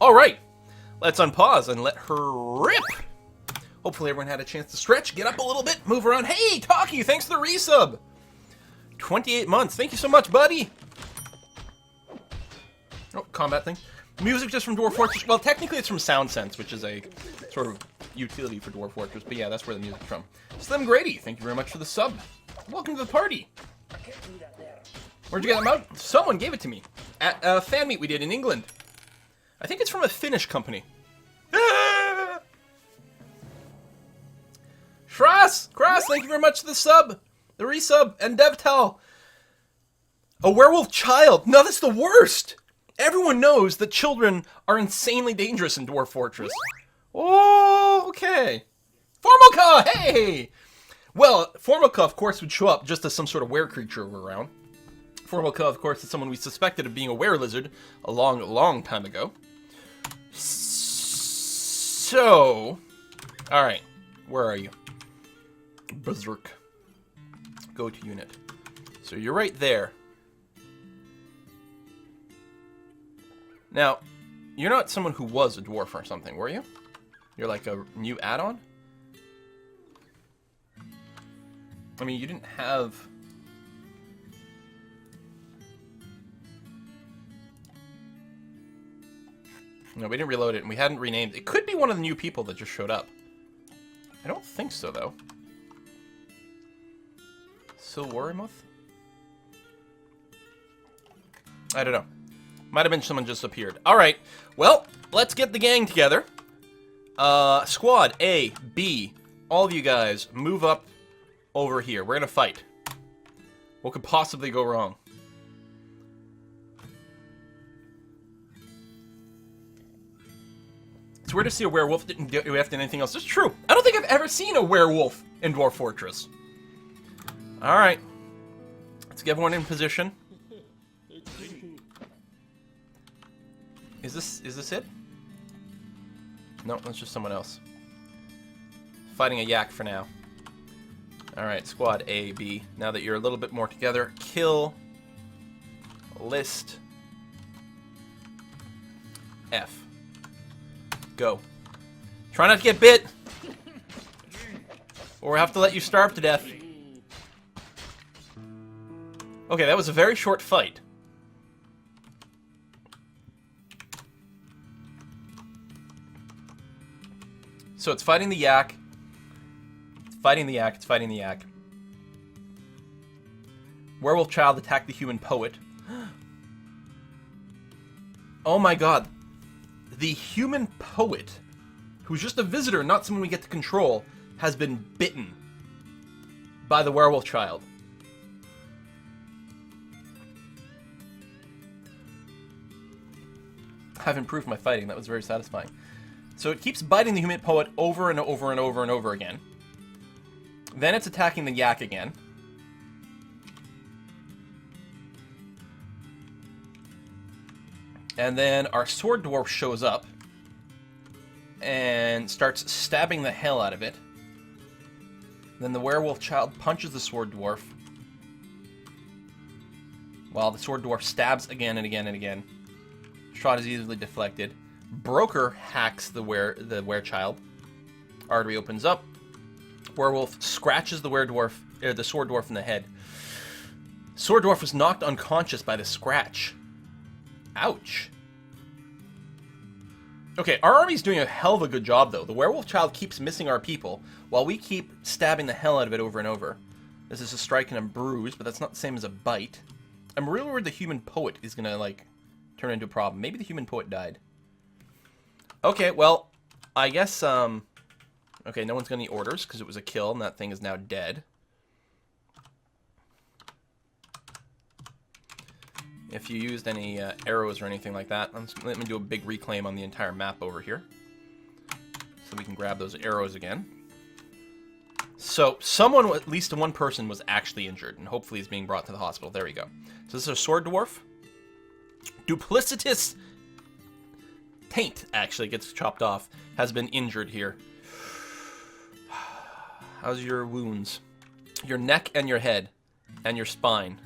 All right, let's unpause and let her rip. Hopefully everyone had a chance to stretch, get up a little bit, move around. Hey, Talkie, thanks for the resub. 28 months. Thank you so much, buddy. Oh, combat thing. Music just from Dwarf Fortress. Well, technically it's from SoundSense, which is a sort of utility for Dwarf Fortress. But yeah, that's where the music's from. Slim Grady, thank you very much for the sub. Welcome to the party. Where'd you get that mug? Someone gave it to me. At a fan meet we did in England. I think it's from a Finnish company. Cross, thank you very much for the sub. The resub. And DevTal. A werewolf child. No, that's the worst. Everyone knows that children are insanely dangerous in Dwarf Fortress. Oh, okay. Formica, hey! Well, Formica, of course, would show up just as some sort of were creature around. Formica, of course, is someone we suspected of being a were lizard a long time ago. So, alright, where are you? Berserk. Go to unit. So you're right there. Now, you're not someone who was a dwarf or something, were you? You're like a new add-on? I mean, you didn't have... No, we didn't reload it, and we hadn't renamed it. It could be one of the new people that just showed up. I don't think so, though. Silwarimuth? I don't know. Might have been someone just appeared. Alright, well, let's get the gang together. Squad A, B, all of you guys, move up over here. We're gonna fight. What could possibly go wrong? It's weird to see a werewolf didn't go after anything else. It's true. I don't think I've ever seen a werewolf in Dwarf Fortress. Alright. Let's get everyone in position. Is this it? No, that's just someone else. Fighting a yak for now. Alright, squad A, B. Now that you're a little bit more together, kill, list, F. Go. Try not to get bit! Or we'll have to let you starve to death. Okay, that was a very short fight. So it's fighting the yak. It's fighting the yak. It's fighting the yak. Werewolf child attacked the human poet. Oh my god. The human poet, who's just a visitor, not someone we get to control, has been bitten by the werewolf child. I've improved my fighting. That was very satisfying. So it keeps biting the human poet over and over and over and over again. Then it's attacking the yak again. And then our sword dwarf shows up and starts stabbing the hell out of it. Then the werewolf child punches the sword dwarf, while the sword dwarf stabs again and again and again. Shot is easily deflected. Broker hacks the were-child. Artery opens up. Werewolf scratches the the sword dwarf in the head. Sword dwarf was knocked unconscious by the scratch. Ouch. Okay, our army's doing a hell of a good job, though. The werewolf child keeps missing our people, while we keep stabbing the hell out of it over and over. This is a strike and a bruise, but that's not the same as a bite. I'm really worried the human poet is gonna, like, turn into a problem. Maybe the human poet died. Okay, well, I guess, okay, no one's got any orders, because it was a kill, and that thing is now dead. If you used any arrows or anything like that, let me do a big reclaim on the entire map over here. So we can grab those arrows again. So, someone, at least one person, was actually injured, and hopefully is being brought to the hospital. There we go. So this is a sword dwarf. Duplicitous taint, actually, gets chopped off. Has been injured here. How's your wounds? Your neck and your head. And your spine.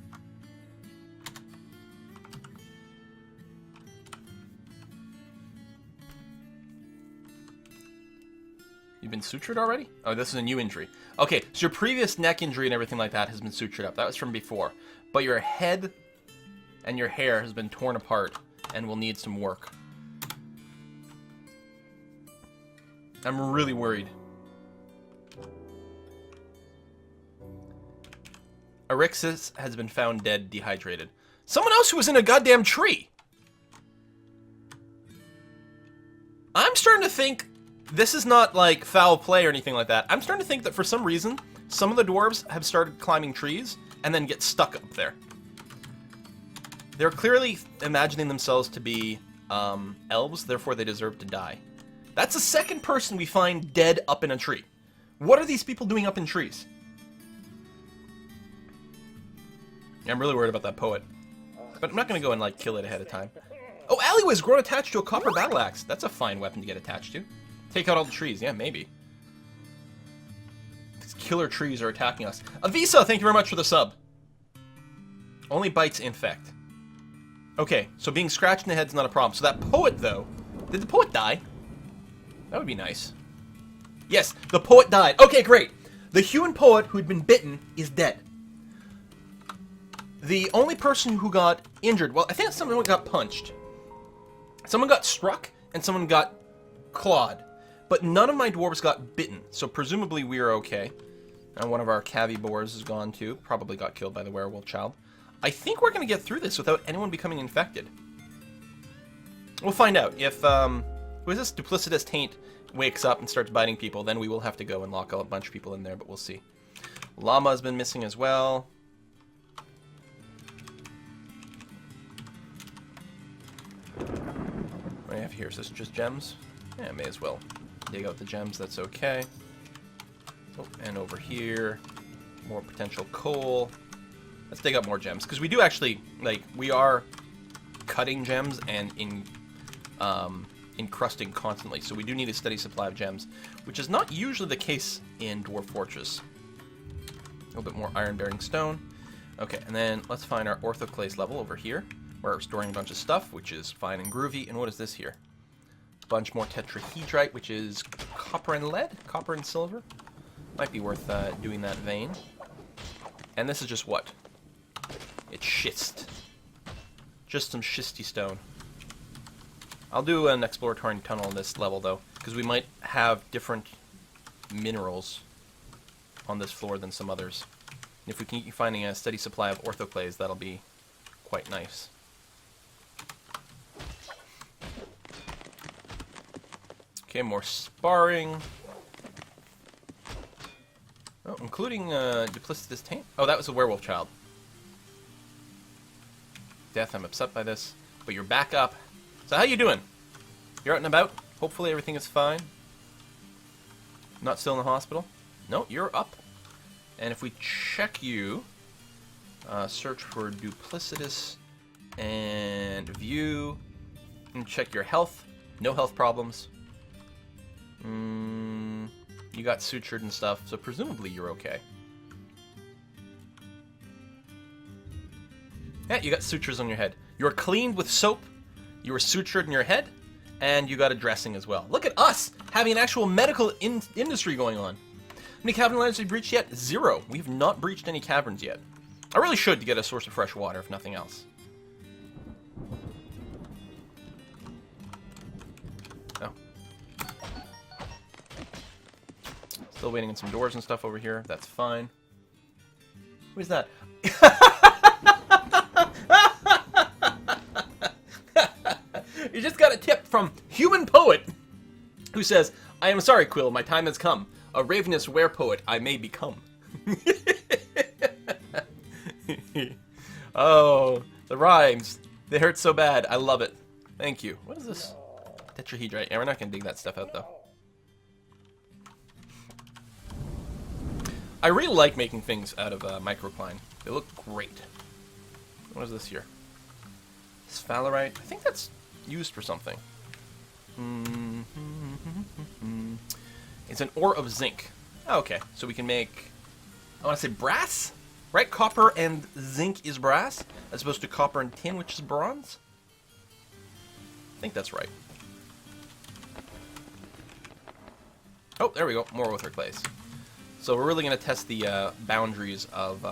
You've been sutured already? Oh, this is a new injury. Okay, so your previous neck injury and everything like that has been sutured up. That was from before. But your head and your hair has been torn apart and will need some work. I'm really worried. Erixis has been found dead, dehydrated. Someone else who was in a goddamn tree! I'm starting to think this is not like foul play or anything like that. I'm starting to think that for some reason, some of the dwarves have started climbing trees and then get stuck up there. They're clearly imagining themselves to be elves, therefore they deserve to die. That's the second person we find dead up in a tree. What are these people doing up in trees? Yeah, I'm really worried about that poet. But I'm not going to go and, like, kill it ahead of time. Oh, Alleyway's grown attached to a copper battle axe. That's a fine weapon to get attached to. Take out all the trees. Yeah, maybe. These killer trees are attacking us. Avisa, thank you very much for the sub. Only bites infect. Okay, so being scratched in the head's not a problem. So that poet, though... Did the poet die? That would be nice. Yes, the poet died. Okay, great. The human poet who'd been bitten is dead. The only person who got injured... Well, I think someone got punched. Someone got struck, and someone got clawed. But none of my dwarves got bitten, so presumably we are okay. And one of our cavivores is gone too. Probably got killed by the werewolf child. I think we're going to get through this without anyone becoming infected. We'll find out. If, who is this? Duplicitous Taint wakes up and starts biting people, then we will have to go and lock a bunch of people in there, but we'll see. Llama's been missing as well. What do I have here? Is this just gems? Yeah, may as well dig out the gems, that's okay. Oh, and over here, more potential coal. Let's dig up more gems, because we do actually, like, we are cutting gems and encrusting constantly, so we do need a steady supply of gems, which is not usually the case in Dwarf Fortress. A little bit more iron-bearing stone. Okay, and then let's find our orthoclase level over here, where we're storing a bunch of stuff, which is fine and groovy. And what is this here? A bunch more tetrahedrite, which is copper and lead? Copper and silver? Might be worth doing that vein. And this is just what? It's schist. Just some schisty stone. I'll do an exploratory tunnel on this level, though, because we might have different minerals on this floor than some others. And if we can keep finding a steady supply of orthoclase, that'll be quite nice. Okay, more sparring. Oh, including Duplicitous Taint. Oh, that was a werewolf child. Death, I'm upset by this. But you're back up. So how you doing? You're out and about? Hopefully everything is fine. Not still in the hospital? No, you're up. And if we check you, search for Duplicitous and view, and check your health. No health problems. You got sutured and stuff, so presumably you're okay. Yeah, you got sutures on your head. You were cleaned with soap, you were sutured in your head, and you got a dressing as well. Look at us having an actual medical industry going on. How many cavern lands have we breached yet? 0. We have not breached any caverns yet. I really should to get a source of fresh water, if nothing else. Oh. Still waiting on some doors and stuff over here. That's fine. Who is that? You just got a tip from Human Poet, who says, I am sorry, Quill, my time has come. A ravenous were-poet I may become. Oh, the rhymes. They hurt so bad. I love it. Thank you. What is this? Tetrahedrite. Yeah, we're not going to dig that stuff out, though. I really like making things out of microcline. They look great. What is this here? Sphalerite. I think that's used for something. It's an ore of zinc. Oh, okay, so we can make, I want to say brass? Right? Copper and zinc is brass, as opposed to copper and tin, which is bronze? I think that's right. Oh, there we go. More with our clays. So we're really going to test the boundaries of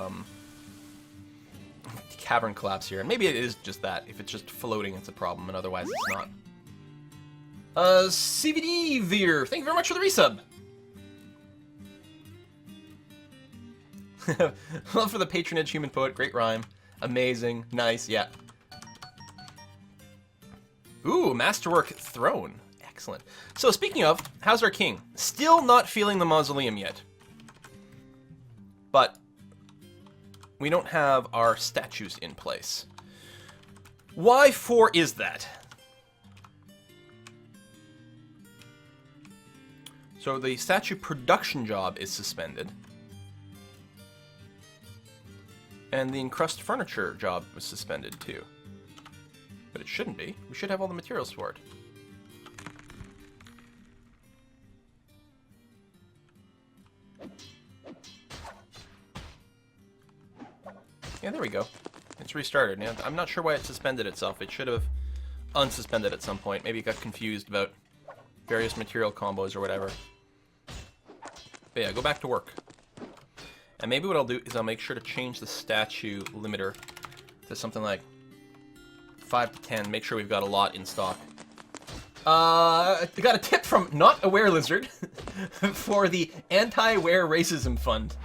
cavern collapse here. And maybe it is just that. If it's just floating, it's a problem, and otherwise it's not. CVD Veer, thank you very much for the resub. Love for the patronage, human poet. Great rhyme. Amazing. Nice. Yeah. Ooh, masterwork throne. Excellent. So speaking of, how's our king? Still not feeling the mausoleum yet. But we don't have our statues in place. Why for is that? So the statue production job is suspended. And the encrust furniture job was suspended too. But it shouldn't be. We should have all the materials for it. Yeah, there we go. It's restarted. Now, I'm not sure why it suspended itself. It should have unsuspended at some point. Maybe it got confused about various material combos or whatever. But yeah, go back to work. And maybe what I'll do is I'll make sure to change the statue limiter to something like 5 to 10. Make sure we've got a lot in stock. I got a tip from Not a Were Lizard for the Anti-Were Racism Fund.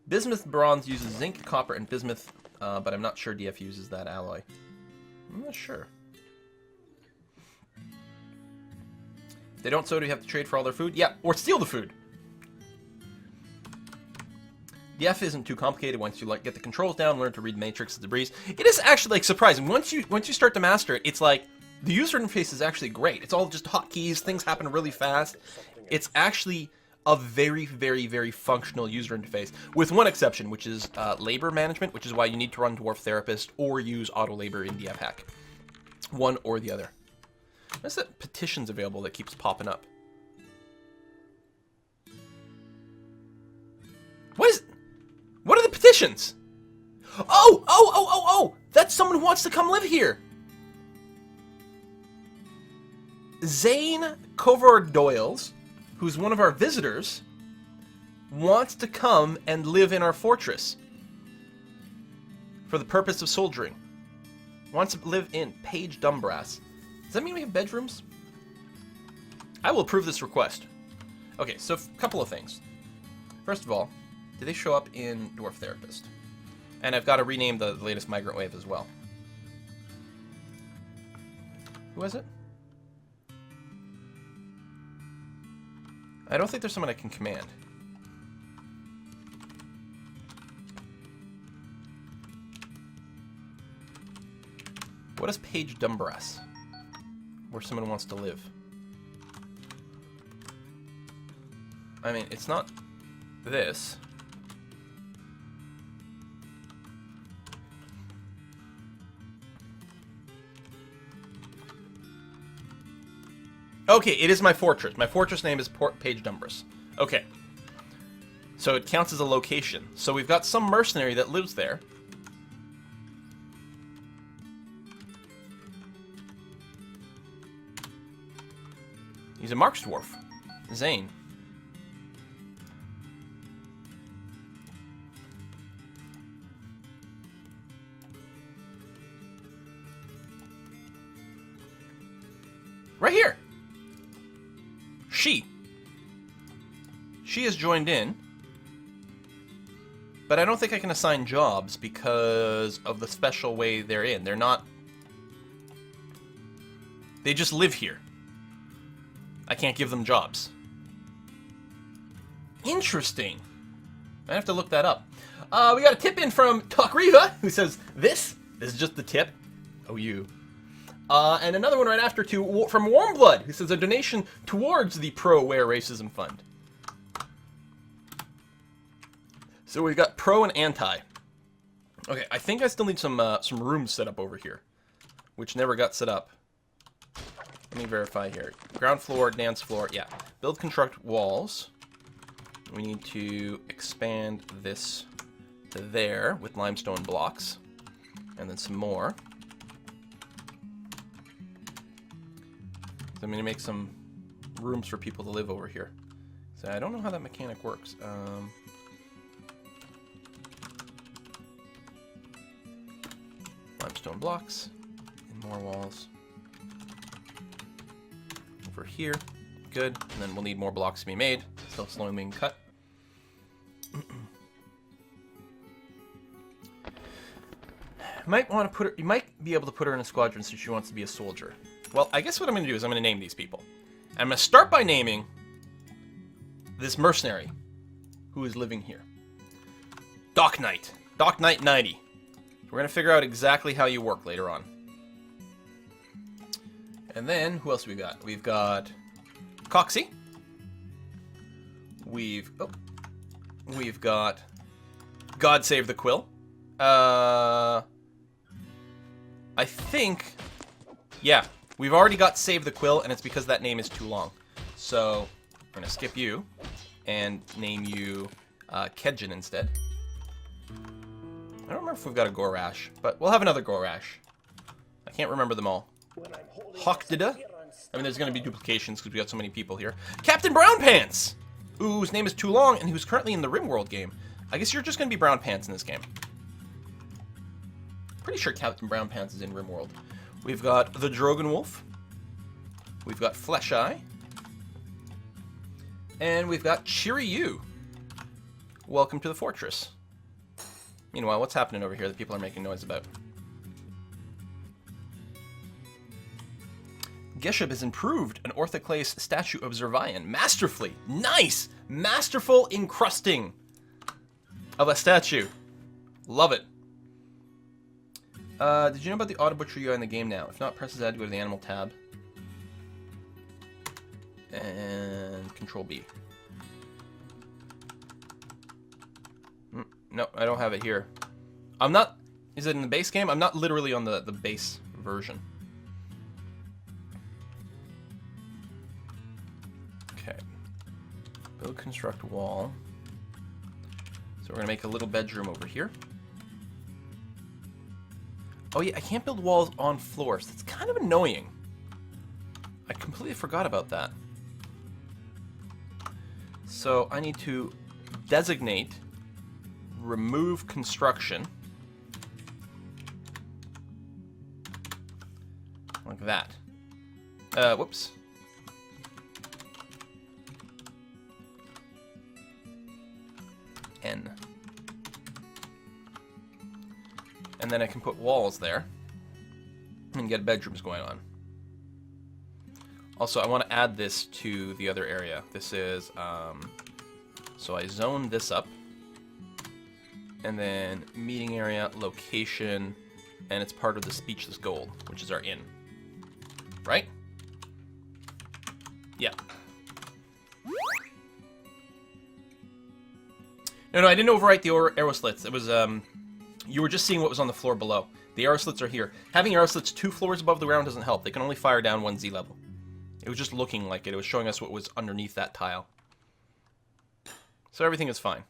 Bismuth bronze uses zinc, copper, and bismuth, but I'm not sure DF uses that alloy. I'm not sure. If they don't, so do you have to trade for all their food? Yeah, or steal the food. DF isn't too complicated once you get the controls down, learn to read matrix debris. It is actually like surprising. Once you start to master it, it's like the user interface is actually great. It's all just hotkeys, things happen really fast. It's actually a very, very, very functional user interface, with one exception, which is labor management, which is why you need to run Dwarf Therapist or use auto labor in DF Hack. One or the other. What's that petitions available that keeps popping up? What are the petitions? Oh! That's someone who wants to come live here. Zane Kovor Doyles, who's one of our visitors, wants to come and live in our fortress for the purpose of soldiering. Wants to live in Page Dumbrass. Does that mean we have bedrooms? I will approve this request. Okay, so a couple of things. First of all, do they show up in Dwarf Therapist? And I've got to rename the latest migrant wave as well. Who is it? I don't think there's someone I can command. What is Page Dumbrass? Where someone wants to live. I mean, it's not this. Okay, it is my fortress. My fortress name is Page Dumbrass. Okay. So it counts as a location. So we've got some mercenary that lives there. He's a Marks Dwarf. Zane. Right here. She has joined in. But I don't think I can assign jobs because of the special way they're in. They're not... They just live here. I can't give them jobs. Interesting. I have to look that up. We got a tip in from Talkriva, who says, This is just the tip. Oh, you. And another one right after from Warmblood, who says a donation towards the Pro-Ware Racism Fund. So we've got pro and anti. Okay, I think I still need some rooms set up over here, which never got set up. Let me verify here. Ground floor, dance floor, yeah. Build, construct walls. We need to expand this to there with limestone blocks. And then some more. So I'm going to make some rooms for people to live over here. So I don't know how that mechanic works. Limestone blocks and more walls over here. Good. And then we'll need more blocks to be made. Still slowly being cut. You might be able to put her in a squadron since she wants to be a soldier. Well, I guess what I'm going to do is I'm going to name these people. I'm going to start by naming this mercenary who is living here. Doc Knight. Doc Knight 90. We're going to figure out exactly how you work later on. And then, who else we got? We've got Coxie. We've got God Save the Quill. I think, yeah, we've already got Save the Quill, and it's because that name is too long. So, I'm going to skip you and name you Kedjin instead. I don't remember if we've got a Gorash, but we'll have another Gorash. I can't remember them all. Hawkdida? I mean, there's going to be duplications because we got so many people here. Captain Brown Pants! Ooh, whose name is too long and who's currently in the RimWorld game. I guess you're just going to be Brown Pants in this game. Pretty sure Captain Brown Pants is in RimWorld. We've got the Drogon Wolf. We've got Flesh Eye. And we've got Cheery You. Welcome to the fortress. Meanwhile, what's happening over here that people are making noise about? Geshub has improved an orthoclase statue of Zervian masterfully. Nice! Masterful encrusting of a statue. Love it. Did you know about the Auto Butcher UI in the game now? If not, press Z to go to the Animal tab. And Control B. No, I don't have it here. I'm not... Is it in the base game? I'm not literally on the base version. Okay. Build, construct, wall. So we're going to make a little bedroom over here. Oh yeah, I can't build walls on floors. That's kind of annoying. I completely forgot about that. So I need to designate remove construction. Like that. Whoops. N. And then I can put walls there and get bedrooms going on. Also, I want to add this to the other area. This is, so I zone this up. And then meeting area, location, and it's part of the Speechless Gold, which is our inn. Right? Yeah. No, I didn't overwrite the arrow slits. It was, you were just seeing what was on the floor below. The arrow slits are here. Having arrow slits 2 floors above the ground doesn't help. They can only fire down 1 Z level. It was just looking like it. It was showing us what was underneath that tile. So everything is fine.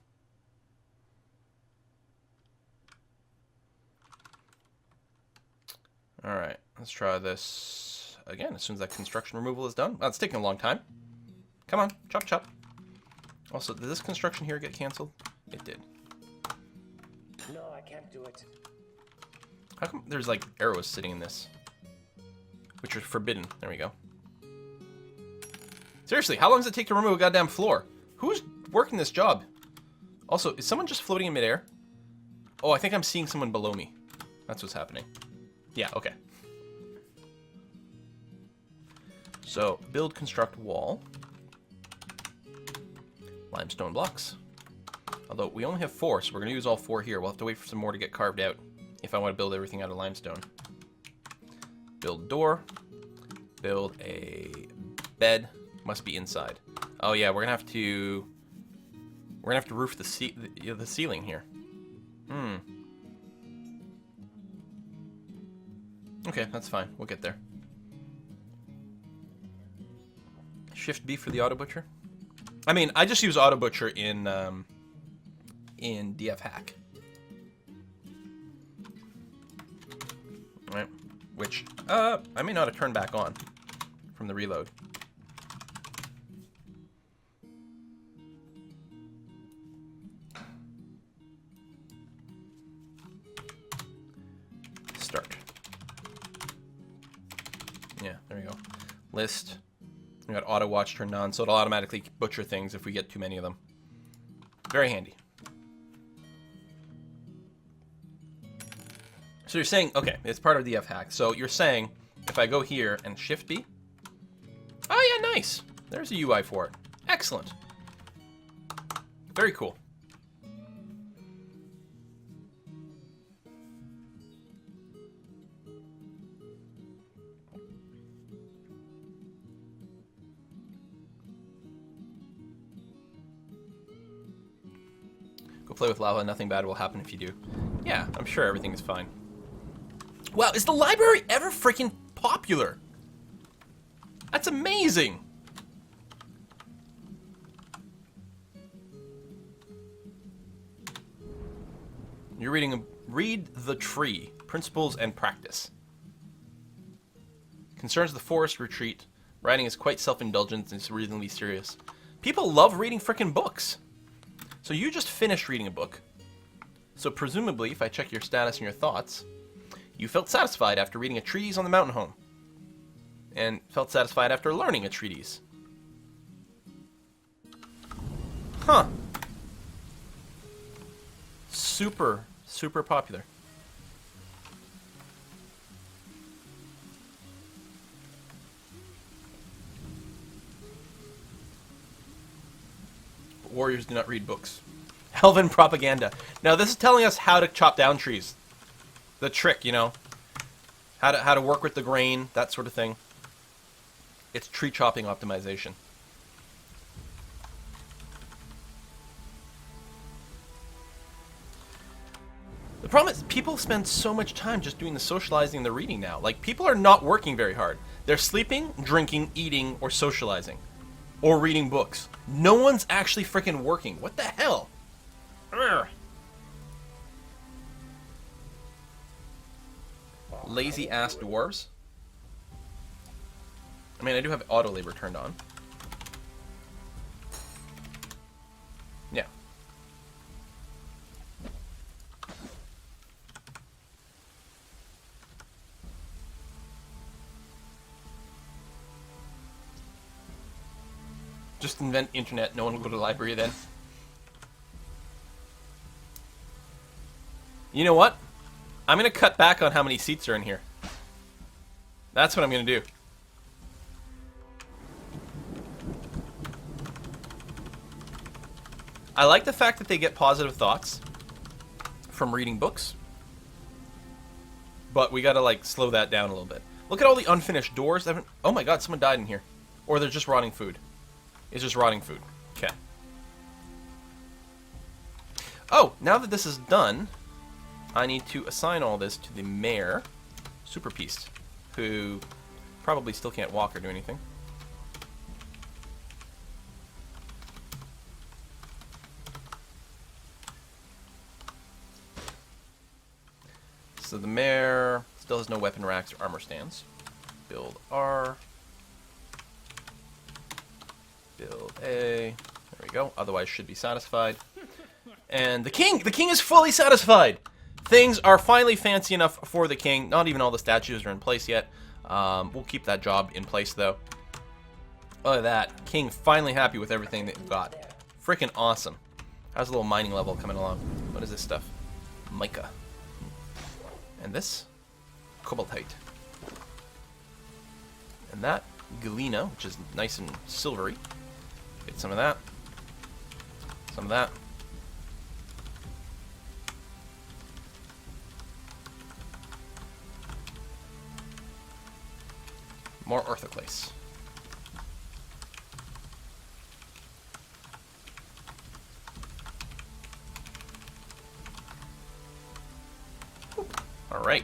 Alright, let's try this again as soon as that construction removal is done. It's taking a long time. Come on, chop chop. Also, did this construction here get canceled? It did. No, I can't do it. How come there's like arrows sitting in this? Which are forbidden. There we go. Seriously, how long does it take to remove a goddamn floor? Who's working this job? Also, is someone just floating in midair? Oh, I think I'm seeing someone below me. That's what's happening. Yeah, okay. So, build, construct, wall. Limestone blocks. Although, we only have 4, so we're going to use all 4 here. We'll have to wait for some more to get carved out if I want to build everything out of limestone. Build door. Build a bed. Must be inside. Oh yeah, we're gonna have to roof the ceiling here. Okay, that's fine. We'll get there. Shift B for the Auto Butcher. I mean, I just use Auto Butcher in DF Hack. Right? Which I may not have turned back on from the reload. Start. Yeah, there we go. List. We got auto watch turned on, so it'll automatically butcher things if we get too many of them. Very handy. So you're saying, okay, it's part of the F hack. So you're saying if I go here and Shift B. Oh yeah, nice. There's a UI for it. Excellent. Very cool. Go play with lava. Nothing bad will happen if you do. Yeah, I'm sure everything is fine. Wow, is the library ever freaking popular? That's amazing. You're reading Read the Tree, Principles and Practice. Concerns the forest retreat. Writing is quite self-indulgent and reasonably serious. People love reading frickin' books. So you just finished reading a book. So presumably, if I check your status and your thoughts, you felt satisfied after reading a treatise on the mountain home. And felt satisfied after learning a treatise. Huh. Super, super popular. But warriors do not read books. Elven propaganda. Now this is telling us how to chop down trees. The trick, you know. How to work with the grain, that sort of thing. It's tree chopping optimization. The problem is people spend so much time just doing the socializing and the reading now. Like, people are not working very hard. They're sleeping, drinking, eating, or socializing. Or reading books. No one's actually freaking working. What the hell? Urgh. Lazy ass dwarves. I mean, I do have auto labor turned on. Yeah. Just invent internet. No one will go to the library then. You know what? I'm going to cut back on how many seats are in here. That's what I'm going to do. I like the fact that they get positive thoughts from reading books. But we got to, like, slow that down a little bit. Look at all the unfinished doors. Oh my god, someone died in here. Or they're just rotting food. It's just rotting food. Okay. Oh, now that this is done, I need to assign all this to the mayor, Superpiece, who probably still can't walk or do anything. So the mayor still has no weapon racks or armor stands. Build R. Build A. There we go. Otherwise should be satisfied. And the king! The king is fully satisfied! Things are finally fancy enough for the king. Not even all the statues are in place yet. We'll keep that job in place, though. Look at that. King finally happy with everything that we've got. Freaking awesome. How's a little mining level coming along? What is this stuff? Mica. And this? Cobaltite. And that? Galena, which is nice and silvery. Get some of that. Some of that. More orthoclase. All right.